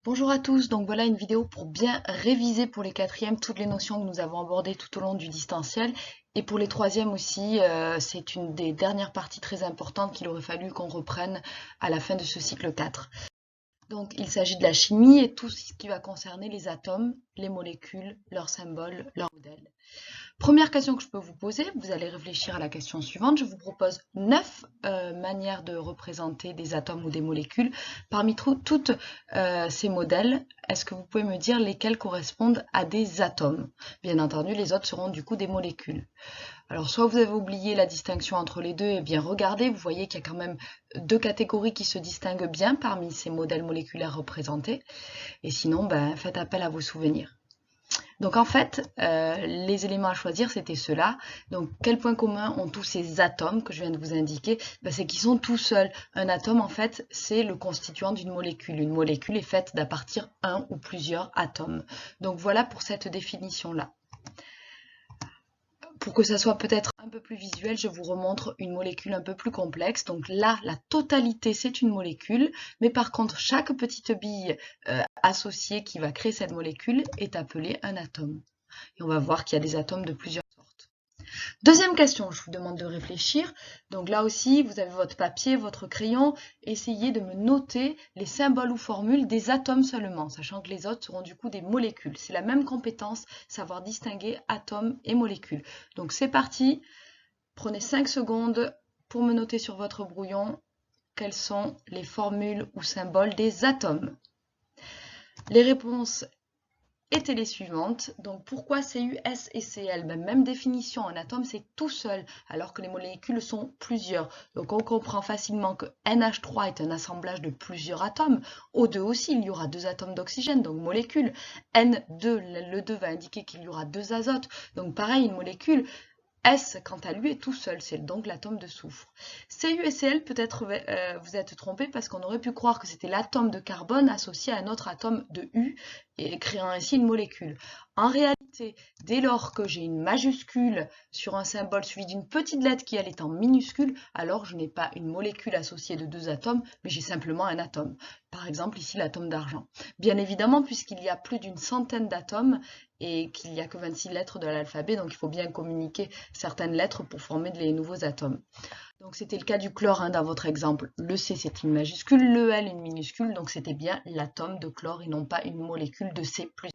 Bonjour à tous, donc voilà une vidéo pour bien réviser pour les quatrièmes toutes les notions que nous avons abordées tout au long du distanciel. Et pour les troisièmes aussi, c'est une des dernières parties très importantes qu'il aurait fallu qu'on reprenne à la fin de ce cycle 4. Donc il s'agit de la chimie et tout ce qui va concerner les atomes, les molécules, leurs symboles, leurs modèles. Première question que je peux vous poser, vous allez réfléchir à la question suivante. Je vous propose 9 manières de représenter des atomes ou des molécules. Parmi toutes ces modèles, est-ce que vous pouvez me dire lesquels correspondent à des atomes? Bien entendu, les autres seront du coup des molécules. Alors, soit vous avez oublié la distinction entre les deux, et bien regardez, vous voyez qu'il y a quand même deux catégories qui se distinguent bien parmi ces modèles moléculaires représentés. Et sinon, faites appel à vos souvenirs. Donc en fait, les éléments à choisir, c'était ceux-là. Donc quel point commun ont tous ces atomes que je viens de vous indiquer? C'est qu'ils sont tout seuls. Un atome, en fait, c'est le constituant d'une molécule. Une molécule est faite d'à partir un ou plusieurs atomes. Donc voilà pour cette définition-là. Pour que ça soit peut-être un peu plus visuel, je vous remontre une molécule un peu plus complexe. Donc là, la totalité, c'est une molécule. Mais par contre, chaque petite bille associée qui va créer cette molécule est appelée un atome. Et on va voir qu'il y a des atomes de plusieurs sortes. Deuxième question, je vous demande de réfléchir. Donc là aussi, vous avez votre papier, votre crayon. Essayez de me noter les symboles ou formules des atomes seulement, sachant que les autres seront du coup des molécules. C'est la même compétence, savoir distinguer atomes et molécules. Donc c'est parti. Prenez 5 secondes pour me noter sur votre brouillon quelles sont les formules ou symboles des atomes. Les réponses étaient les suivantes. Donc pourquoi Cu, S et Cl? Même définition, un atome c'est tout seul, alors que les molécules sont plusieurs. Donc on comprend facilement que NH3 est un assemblage de plusieurs atomes. O2 aussi, il y aura 2 atomes d'oxygène, donc molécule. N2, le 2 va indiquer qu'il y aura 2 azotes. Donc pareil, une molécule. S, quant à lui, est tout seul, c'est donc l'atome de soufre. Cu et Cl, peut-être vous êtes trompé parce qu'on aurait pu croire que c'était l'atome de carbone associé à un autre atome de U et créant ainsi une molécule. En réalité, dès lors que j'ai une majuscule sur un symbole suivi d'une petite lettre qui elle est en minuscule, alors je n'ai pas une molécule associée de 2 atomes, mais j'ai simplement un atome. Par exemple ici l'atome d'argent. Bien évidemment, puisqu'il y a plus d'une centaine d'atomes et qu'il n'y a que 26 lettres de l'alphabet, donc il faut bien communiquer certaines lettres pour former les nouveaux atomes. Donc c'était le cas du chlore dans votre exemple. Le C c'est une majuscule, le L une minuscule, donc c'était bien l'atome de chlore et non pas une molécule de C plus L.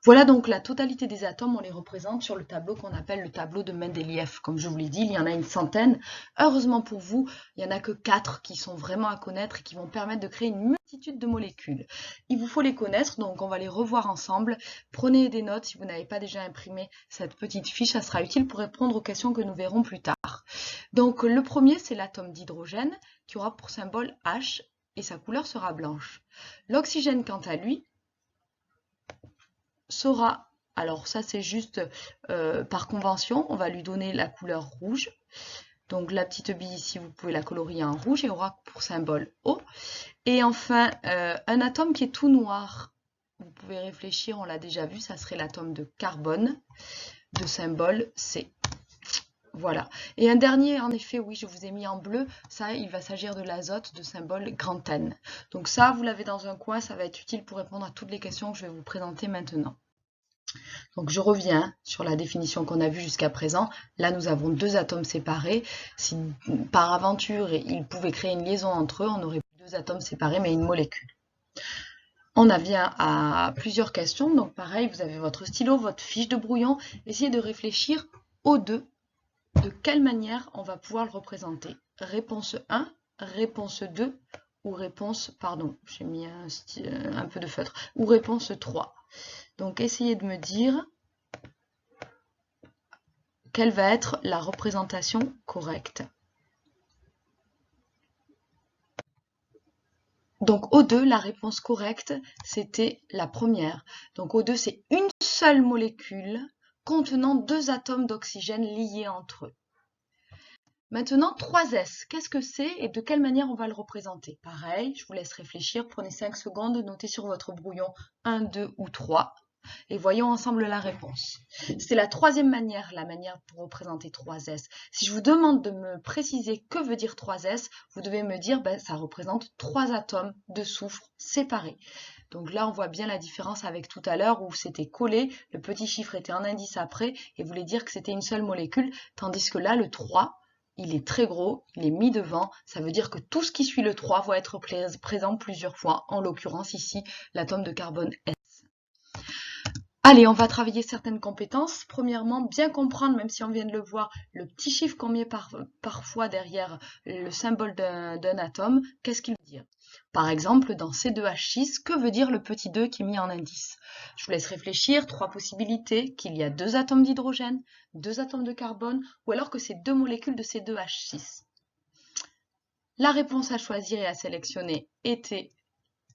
Voilà donc la totalité des atomes, on les représente sur le tableau qu'on appelle le tableau de Mendeleïev. Comme je vous l'ai dit, il y en a une centaine. Heureusement pour vous, il n'y en a que 4 qui sont vraiment à connaître et qui vont permettre de créer une multitude de molécules. Il vous faut les connaître, donc on va les revoir ensemble. Prenez des notes si vous n'avez pas déjà imprimé cette petite fiche, ça sera utile pour répondre aux questions que nous verrons plus tard. Donc le premier, c'est l'atome d'hydrogène qui aura pour symbole H et sa couleur sera blanche. L'oxygène, quant à lui, sera, alors ça c'est juste par convention, on va lui donner la couleur rouge. Donc la petite bille ici, vous pouvez la colorier en rouge et aura pour symbole O. Et enfin, un atome qui est tout noir, vous pouvez réfléchir, on l'a déjà vu, ça serait l'atome de carbone, de symbole C. Voilà. Et un dernier, en effet, oui, je vous ai mis en bleu, ça, il va s'agir de l'azote, de symbole grand N. Donc ça, vous l'avez dans un coin, ça va être utile pour répondre à toutes les questions que je vais vous présenter maintenant. Donc je reviens sur la définition qu'on a vue jusqu'à présent. Là, nous avons 2 atomes séparés. Si par aventure, ils pouvaient créer une liaison entre eux, on aurait 2 atomes séparés, mais une molécule. On en vient à plusieurs questions. Donc pareil, vous avez votre stylo, votre fiche de brouillon. Essayez de réfléchir aux deux. De quelle manière on va pouvoir le représenter? Réponse 1, réponse 2 ou réponse, pardon, j'ai mis un peu de feutre, ou réponse 3. Donc essayez de me dire quelle va être la représentation correcte. Donc O2, la réponse correcte, c'était la première. Donc O2, c'est une seule molécule contenant 2 atomes d'oxygène liés entre eux. Maintenant, 3S, qu'est-ce que c'est et de quelle manière on va le représenter? Pareil, je vous laisse réfléchir, prenez 5 secondes, notez sur votre brouillon 1, 2 ou 3 et voyons ensemble la réponse. C'est la troisième manière, la manière pour représenter 3S. Si je vous demande de me préciser que veut dire 3S, vous devez me dire ça représente 3 atomes de soufre séparés. Donc là, on voit bien la différence avec tout à l'heure où c'était collé, le petit chiffre était un indice après et voulait dire que c'était une seule molécule, tandis que là, le 3, il est très gros, il est mis devant, ça veut dire que tout ce qui suit le 3 va être présent plusieurs fois, en l'occurrence ici, l'atome de carbone S. Allez, on va travailler certaines compétences. Premièrement, bien comprendre, même si on vient de le voir, le petit chiffre qu'on met parfois derrière le symbole d'un atome, qu'est-ce qu'il veut dire? Par exemple, dans C2H6, que veut dire le petit 2 qui est mis en indice? Je vous laisse réfléchir, 3 possibilités, qu'il y a 2 atomes d'hydrogène, 2 atomes de carbone, ou alors que c'est 2 molécules de C2H6. La réponse à choisir et à sélectionner était,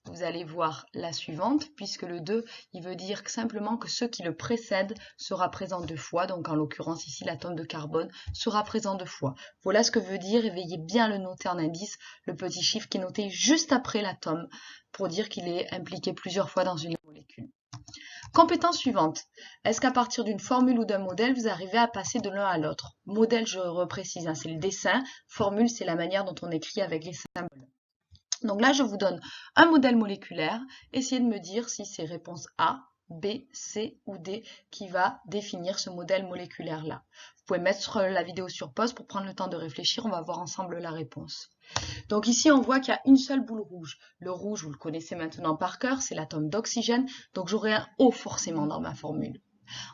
vous allez voir la suivante, puisque le 2, il veut dire simplement que ce qui le précède sera présent 2 fois, donc en l'occurrence ici l'atome de carbone sera présent 2 fois. Voilà ce que veut dire, et veillez bien à le noter en indice, le petit chiffre qui est noté juste après l'atome, pour dire qu'il est impliqué plusieurs fois dans une molécule. Compétence suivante. Est-ce qu'à partir d'une formule ou d'un modèle, vous arrivez à passer de l'un à l'autre? Modèle, je reprécise, hein, c'est le dessin. Formule, c'est la manière dont on écrit avec les symboles. Donc là, je vous donne un modèle moléculaire. Essayez de me dire si c'est réponse A, B, C ou D qui va définir ce modèle moléculaire-là. Vous pouvez mettre la vidéo sur pause pour prendre le temps de réfléchir. On va voir ensemble la réponse. Donc ici, on voit qu'il y a une seule boule rouge. Le rouge, vous le connaissez maintenant par cœur, c'est l'atome d'oxygène. Donc j'aurai un O forcément dans ma formule.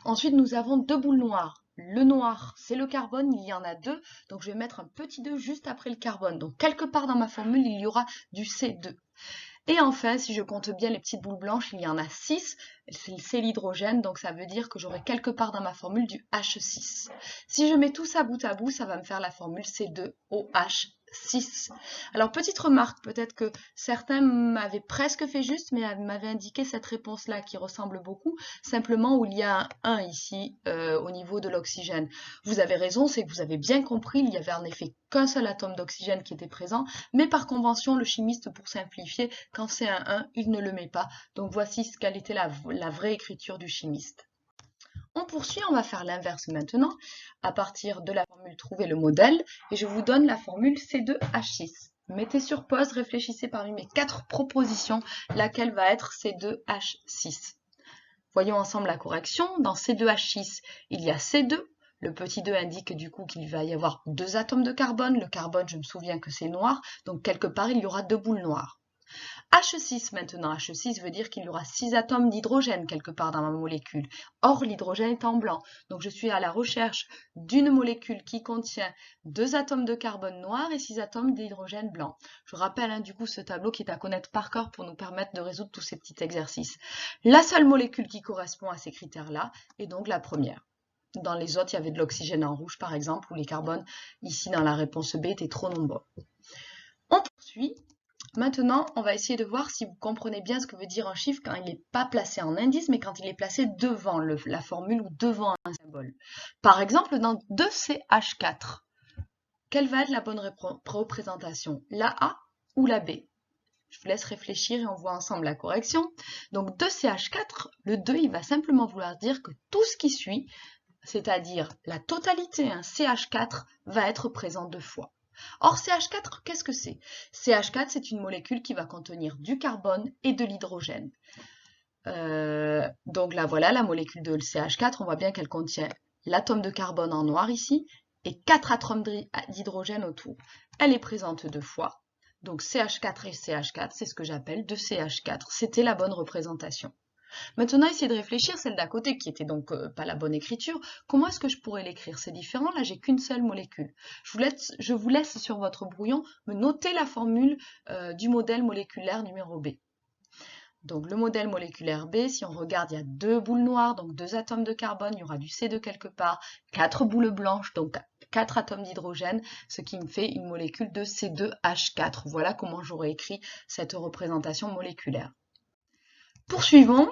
Ensuite, nous avons 2 boules noires. Le noir, c'est le carbone, il y en a 2, donc je vais mettre un petit 2 juste après le carbone. Donc quelque part dans ma formule, il y aura du C2. Et enfin, si je compte bien les petites boules blanches, il y en a 6, c'est l'hydrogène, donc ça veut dire que j'aurai quelque part dans ma formule du H6. Si je mets tout ça bout à bout, ça va me faire la formule C2OH6. Alors, petite remarque, peut-être que certains m'avaient presque fait juste, mais m'avaient indiqué cette réponse-là qui ressemble beaucoup, simplement où il y a un 1 ici au niveau de l'oxygène. Vous avez raison, c'est que vous avez bien compris, il y avait en effet qu'un seul atome d'oxygène qui était présent, mais par convention, le chimiste, pour simplifier, quand c'est un 1, il ne le met pas. Donc voici quelle était la vraie écriture du chimiste. On poursuit, on va faire l'inverse maintenant, à partir de la formule trouver le modèle, et je vous donne la formule C2H6. Mettez sur pause, réfléchissez parmi mes 4 propositions, laquelle va être C2H6. Voyons ensemble la correction. Dans C2H6, il y a C2. Le petit 2 indique du coup qu'il va y avoir 2 atomes de carbone. Le carbone, je me souviens que c'est noir, donc quelque part, il y aura 2 boules noires. H6 maintenant, H6 veut dire qu'il y aura 6 atomes d'hydrogène quelque part dans ma molécule. Or, l'hydrogène est en blanc. Donc, je suis à la recherche d'une molécule qui contient 2 atomes de carbone noir et 6 atomes d'hydrogène blanc. Je rappelle du coup ce tableau qui est à connaître par cœur pour nous permettre de résoudre tous ces petits exercices. La seule molécule qui correspond à ces critères-là est donc la première. Dans les autres, il y avait de l'oxygène en rouge par exemple, ou les carbones, ici dans la réponse B, étaient trop nombreux. On poursuit. Maintenant, on va essayer de voir si vous comprenez bien ce que veut dire un chiffre quand il n'est pas placé en indice, mais quand il est placé devant la formule ou devant un symbole. Par exemple, dans 2CH4, quelle va être la bonne représentation? La A ou la B? Je vous laisse réfléchir et on voit ensemble la correction. Donc 2CH4, le 2, il va simplement vouloir dire que tout ce qui suit, c'est-à-dire la totalité, CH4, va être présent 2 fois. Or, CH4, qu'est-ce que c'est? CH4, c'est une molécule qui va contenir du carbone et de l'hydrogène. Donc là, voilà la molécule de CH4. On voit bien qu'elle contient l'atome de carbone en noir ici et 4 atomes d'hydrogène autour. Elle est présente 2 fois. Donc CH4 et CH4, c'est ce que j'appelle 2CH4. C'était la bonne représentation. Maintenant, essayez de réfléchir, celle d'à côté qui était donc pas la bonne écriture. Comment est-ce que je pourrais l'écrire? C'est différent, là j'ai qu'une seule molécule. Je vous laisse sur votre brouillon me noter la formule du modèle moléculaire numéro B. Donc le modèle moléculaire B, si on regarde, il y a 2 boules noires, donc 2 atomes de carbone, il y aura du C2 quelque part, 4 boules blanches, donc 4 atomes d'hydrogène, ce qui me fait une molécule de C2H4. Voilà comment j'aurais écrit cette représentation moléculaire. Poursuivons.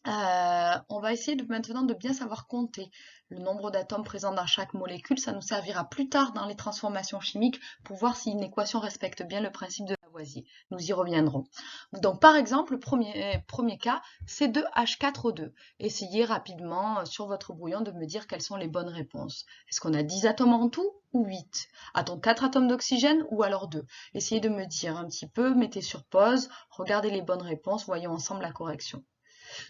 On va essayer maintenant de bien savoir compter le nombre d'atomes présents dans chaque molécule. Ça nous servira plus tard dans les transformations chimiques pour voir si une équation respecte bien le principe de la Lavoisier. Nous y reviendrons. Donc par exemple, le premier cas, C2H4O2. Essayez rapidement sur votre brouillon de me dire quelles sont les bonnes réponses. Est-ce qu'on a 10 atomes en tout ou 8? A-t-on 4 atomes d'oxygène ou alors 2? Essayez de me dire un petit peu, mettez sur pause, regardez les bonnes réponses, voyons ensemble la correction.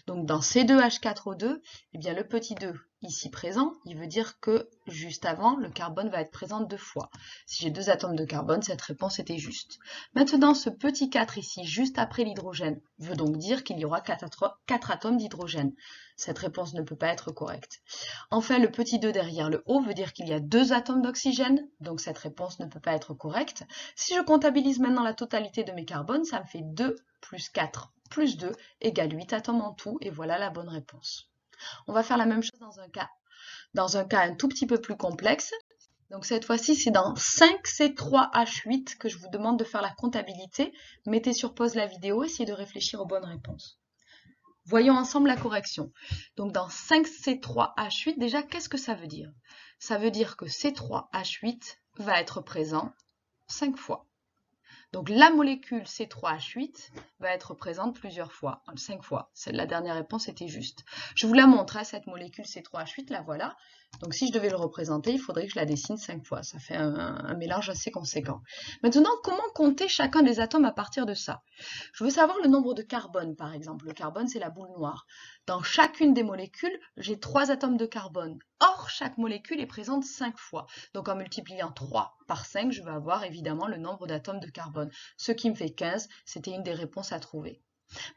Donc dans C2H4O2, eh bien le petit 2 ici présent, il veut dire que juste avant, le carbone va être présent 2 fois. Si j'ai 2 atomes de carbone, cette réponse était juste. Maintenant, ce petit 4 ici, juste après l'hydrogène, veut donc dire qu'il y aura 4 atomes d'hydrogène. Cette réponse ne peut pas être correcte. Enfin, le petit 2 derrière le O veut dire qu'il y a 2 atomes d'oxygène, donc cette réponse ne peut pas être correcte. Si je comptabilise maintenant la totalité de mes carbones, ça me fait 2 plus 4 plus 2 égale 8 atomes en tout, et voilà la bonne réponse. On va faire la même chose dans un cas un tout petit peu plus complexe. Donc cette fois-ci, c'est dans 5C3H8 que je vous demande de faire la comptabilité. Mettez sur pause la vidéo, essayez de réfléchir aux bonnes réponses. Voyons ensemble la correction. Donc dans 5C3H8, déjà, qu'est-ce que ça veut dire? Ça veut dire que C3H8 va être présent 5 fois. Donc la molécule C3H8 va être présente plusieurs fois, 5 fois. La dernière réponse était juste. Je vous la montre, cette molécule C3H8, la voilà. Donc si je devais le représenter, il faudrait que je la dessine 5 fois. Ça fait un mélange assez conséquent. Maintenant, comment compter chacun des atomes à partir de ça? Je veux savoir le nombre de carbone, par exemple. Le carbone, c'est la boule noire. Dans chacune des molécules, j'ai 3 atomes de carbone. Or, chaque molécule est présente 5 fois. Donc en multipliant 3 par 5, je vais avoir évidemment le nombre d'atomes de carbone. Ce qui me fait 15, c'était une des réponses à trouver.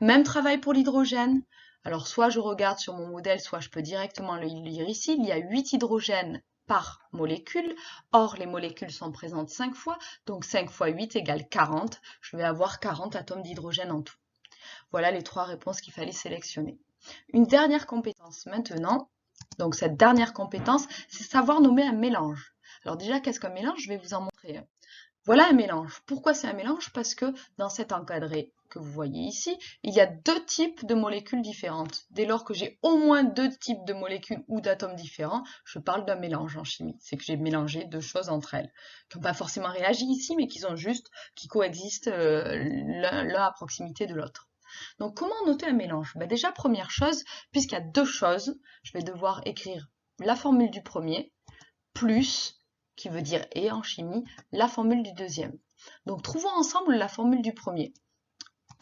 Même travail pour l'hydrogène. Alors soit je regarde sur mon modèle, soit je peux directement le lire ici. Il y a 8 hydrogènes par molécule. Or, les molécules sont présentes 5 fois, donc 5 fois 8 égale 40. Je vais avoir 40 atomes d'hydrogène en tout. Voilà les 3 réponses qu'il fallait sélectionner. Une dernière compétence maintenant. Donc cette dernière compétence, c'est savoir nommer un mélange. Alors déjà, qu'est-ce qu'un mélange? Je vais vous en montrer un. Voilà un mélange. Pourquoi c'est un mélange? Parce que dans cet encadré que vous voyez ici, il y a 2 types de molécules différentes. Dès lors que j'ai au moins 2 types de molécules ou d'atomes différents, je parle d'un mélange en chimie. C'est que j'ai mélangé 2 choses entre elles, qui n'ont pas forcément réagi ici, mais qui coexistent l'un à proximité de l'autre. Donc comment noter un mélange? Déjà, première chose, puisqu'il y a 2 choses, je vais devoir écrire la formule du premier, plus, qui veut dire et en chimie, la formule du deuxième. Donc trouvons ensemble la formule du premier.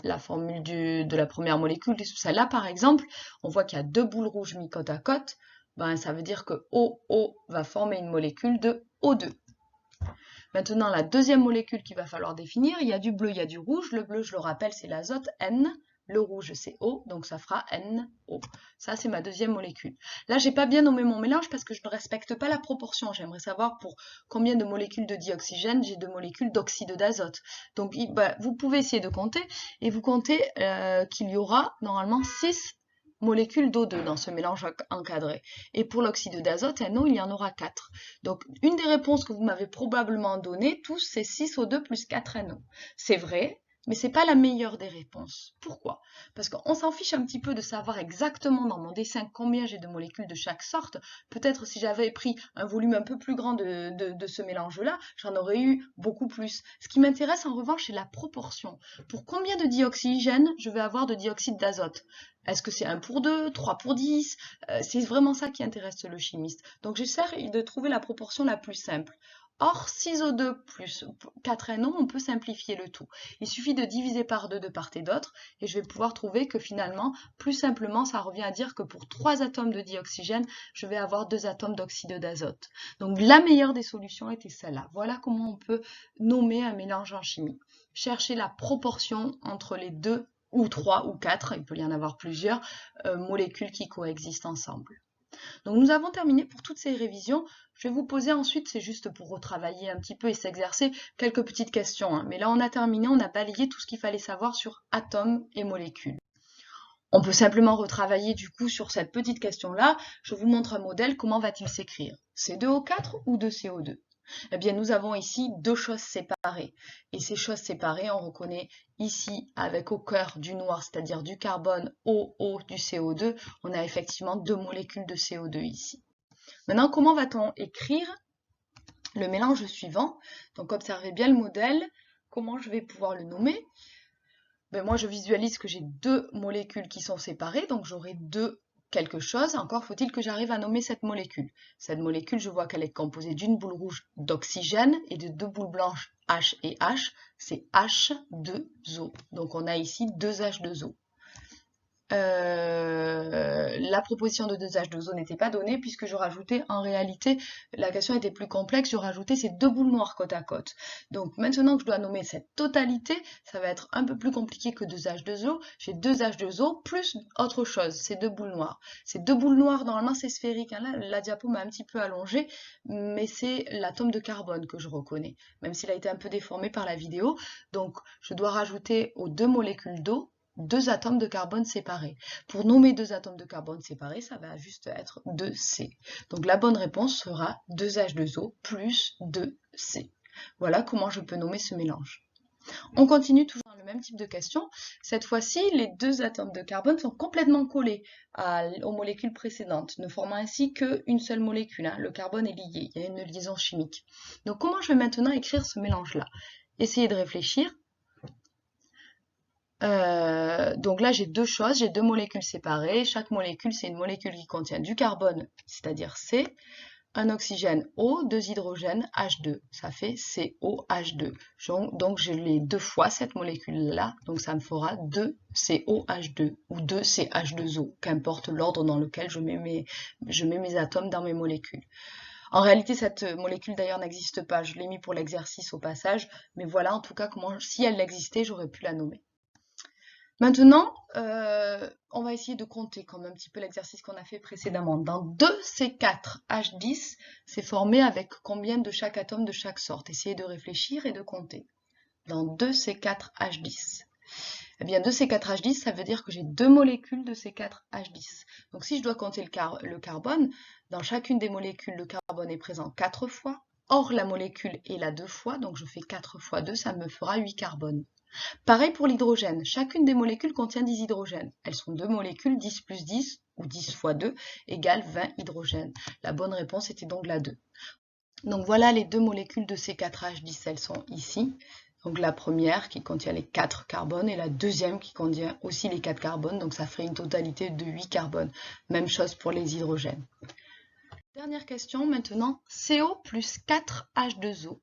La formule de la première molécule, celle-là par exemple, on voit qu'il y a 2 boules rouges mis côte à côte, ça veut dire que OO va former une molécule de O2. Maintenant, la deuxième molécule qu'il va falloir définir, il y a du bleu, il y a du rouge. Le bleu, je le rappelle, c'est l'azote N. Le rouge, c'est O, donc ça fera NO. Ça, c'est ma deuxième molécule. Là, j'ai pas bien nommé mon mélange parce que je ne respecte pas la proportion. J'aimerais savoir pour combien de molécules de dioxygène j'ai de molécules d'oxyde d'azote. Donc, vous pouvez essayer de compter et vous comptez qu'il y aura normalement 6 molécules d'O2 dans ce mélange encadré. Et pour l'oxyde d'azote, NO, il y en aura 4. Donc, une des réponses que vous m'avez probablement données, tous, c'est 6O2 plus 4NO. C'est vrai, mais ce n'est pas la meilleure des réponses. Pourquoi? Parce qu'on s'en fiche un petit peu de savoir exactement dans mon dessin combien j'ai de molécules de chaque sorte. Peut-être si j'avais pris un volume un peu plus grand de ce mélange-là, j'en aurais eu beaucoup plus. Ce qui m'intéresse en revanche, c'est la proportion. Pour combien de dioxygène je vais avoir de dioxyde d'azote? Est-ce que c'est 1 pour 2, 3 pour 10? C'est vraiment ça qui intéresse le chimiste. Donc j'essaie de trouver la proportion la plus simple. Or, 6O2 plus 4NO, on peut simplifier le tout. Il suffit de diviser par 2 de part et d'autre, et je vais pouvoir trouver que finalement, plus simplement, ça revient à dire que pour 3 atomes de dioxygène, je vais avoir 2 atomes d'oxyde d'azote. Donc la meilleure des solutions était celle-là. Voilà comment on peut nommer un mélange en chimie. Chercher la proportion entre les 2 ou 3 ou 4, il peut y en avoir plusieurs, molécules qui coexistent ensemble. Donc nous avons terminé pour toutes ces révisions. Je vais vous poser ensuite, c'est juste pour retravailler un petit peu et s'exercer, quelques petites questions. Mais là on a terminé, on a balayé tout ce qu'il fallait savoir sur atomes et molécules. On peut simplement retravailler du coup sur cette petite question-là. Je vous montre un modèle, comment va-t-il s'écrire? C2O4 ou 2CO2? Eh bien, nous avons ici 2 choses séparées. Et ces choses séparées, on reconnaît ici avec au cœur du noir, c'est-à-dire du carbone, OO, du CO2, on a effectivement 2 molécules de CO2 ici. Maintenant, comment va-t-on écrire le mélange suivant? Donc, observez bien le modèle. comment je vais pouvoir le nommer? Ben moi, je visualise que j'ai deux molécules qui sont séparées, donc j'aurai deux quelque chose. Encore faut-il que j'arrive à nommer cette molécule. Cette molécule, je vois qu'elle est composée d'une boule rouge d'oxygène et de deux boules blanches H et H. C'est H2O. Donc on a ici deux H2O. La proposition de 2H2O n'était pas donnée puisque je rajoutais, en réalité, la question était plus complexe, je rajoutais ces deux boules noires côte à côte. Donc maintenant que je dois nommer cette totalité, ça va être un peu plus compliqué que 2H2O. J'ai 2H2O plus autre chose, ces deux boules noires. Ces deux boules noires, normalement c'est sphérique, hein, là la diapo m'a un petit peu allongée, mais c'est l'atome de carbone que je reconnais, même s'il a été un peu déformé par la vidéo. Donc je dois rajouter aux deux molécules d'eau deux atomes de carbone séparés. Pour nommer deux atomes de carbone séparés, ça va juste être 2C. Donc la bonne réponse sera 2H2O plus 2C. Voilà comment je peux nommer ce mélange. On continue toujours dans le même type de question. Cette fois-ci, les deux atomes de carbone sont complètement collés aux molécules précédentes, ne formant ainsi qu'une seule molécule. Le carbone est lié, il y a une liaison chimique. Donc comment je vais maintenant écrire ce mélange-là? Essayez de réfléchir. Donc là, j'ai deux choses, j'ai deux molécules séparées. Chaque molécule, c'est une molécule qui contient du carbone, c'est-à-dire C, un oxygène O, deux hydrogènes H2. Ça fait COH2. Donc, je l'ai deux fois cette molécule-là, donc ça me fera 2COH2 ou 2CH2O, qu'importe l'ordre dans lequel je mets mes atomes dans mes molécules. En réalité, cette molécule d'ailleurs n'existe pas. Je l'ai mis pour l'exercice au passage, mais voilà en tout cas comment, si elle existait, j'aurais pu la nommer. Maintenant, on va essayer de compter comme un petit peu l'exercice qu'on a fait précédemment. Dans 2C4H10, c'est formé avec combien de chaque atome de chaque sorte? Essayez de réfléchir et de compter. Dans 2C4H10. Eh bien, 2C4H10, ça veut dire que j'ai deux molécules de C4H10. Donc, si je dois compter le carbone, dans chacune des molécules, le carbone est présent 4 fois. Or, la molécule est là 2 fois, donc je fais 4 fois 2, ça me fera 8 carbones. Pareil pour l'hydrogène, chacune des molécules contient 10 hydrogènes. Elles sont deux molécules, 10 plus 10, ou 10 fois 2, égale 20 hydrogènes. La bonne réponse était donc la 2. Donc voilà les deux molécules de C4H10, elles sont ici. Donc la première qui contient les 4 carbones et la deuxième qui contient aussi les 4 carbones, donc ça ferait une totalité de 8 carbones. Même chose pour les hydrogènes. Dernière question maintenant, CO plus 4H2O.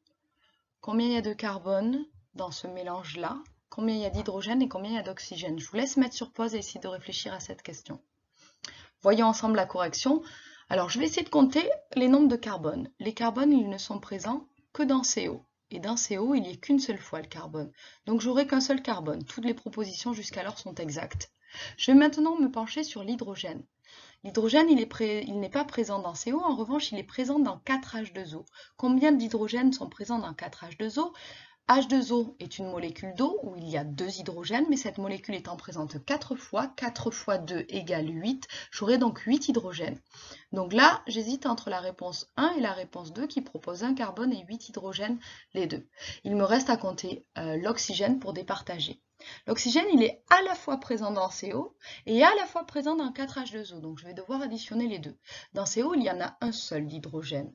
Combien il y a de carbone dans ce mélange-là? Combien il y a d'hydrogène et combien il y a d'oxygène? Je vous laisse mettre sur pause et essayer de réfléchir à cette question. Voyons ensemble la correction. Alors, je vais essayer de compter les nombres de carbone. Les carbones, ils ne sont présents que dans CO. Et dans CO, il n'y a qu'une seule fois le carbone. Donc, j'aurai qu'un seul carbone. Toutes les propositions jusqu'alors sont exactes. Je vais maintenant me pencher sur l'hydrogène. L'hydrogène, il n'est pas présent dans CO, en revanche, il est présent dans 4H2O. Combien d'hydrogènes sont présents dans 4H2O? H2O est une molécule d'eau où il y a deux hydrogènes, mais cette molécule étant présente 4 fois, 4 fois 2 égale 8, j'aurai donc 8 hydrogènes. Donc là, j'hésite entre la réponse 1 et la réponse 2 qui propose un carbone et 8 hydrogènes, les deux. Il me reste à compter l'oxygène pour départager. L'oxygène, il est à la fois présent dans CO et à la fois présent dans 4H2O, donc je vais devoir additionner les deux. Dans CO, il y en a un seul d'hydrogène.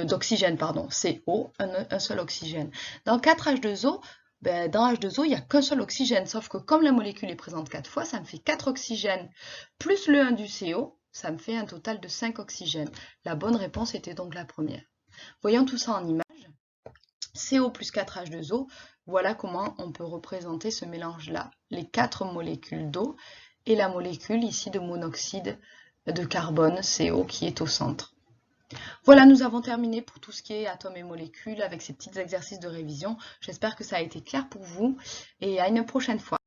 D'oxygène, pardon, CO, un seul oxygène. Dans 4H2O, dans H2O, il n'y a qu'un seul oxygène, sauf que comme la molécule est présente 4 fois, ça me fait 4 oxygènes plus le 1 du CO, ça me fait un total de 5 oxygènes. La bonne réponse était donc la première. Voyons tout ça en image. CO plus 4H2O, voilà comment on peut représenter ce mélange-là. Les 4 molécules d'eau et la molécule ici de monoxyde de carbone, CO, qui est au centre. Voilà, nous avons terminé pour tout ce qui est atomes et molécules avec ces petits exercices de révision. J'espère que ça a été clair pour vous et à une prochaine fois.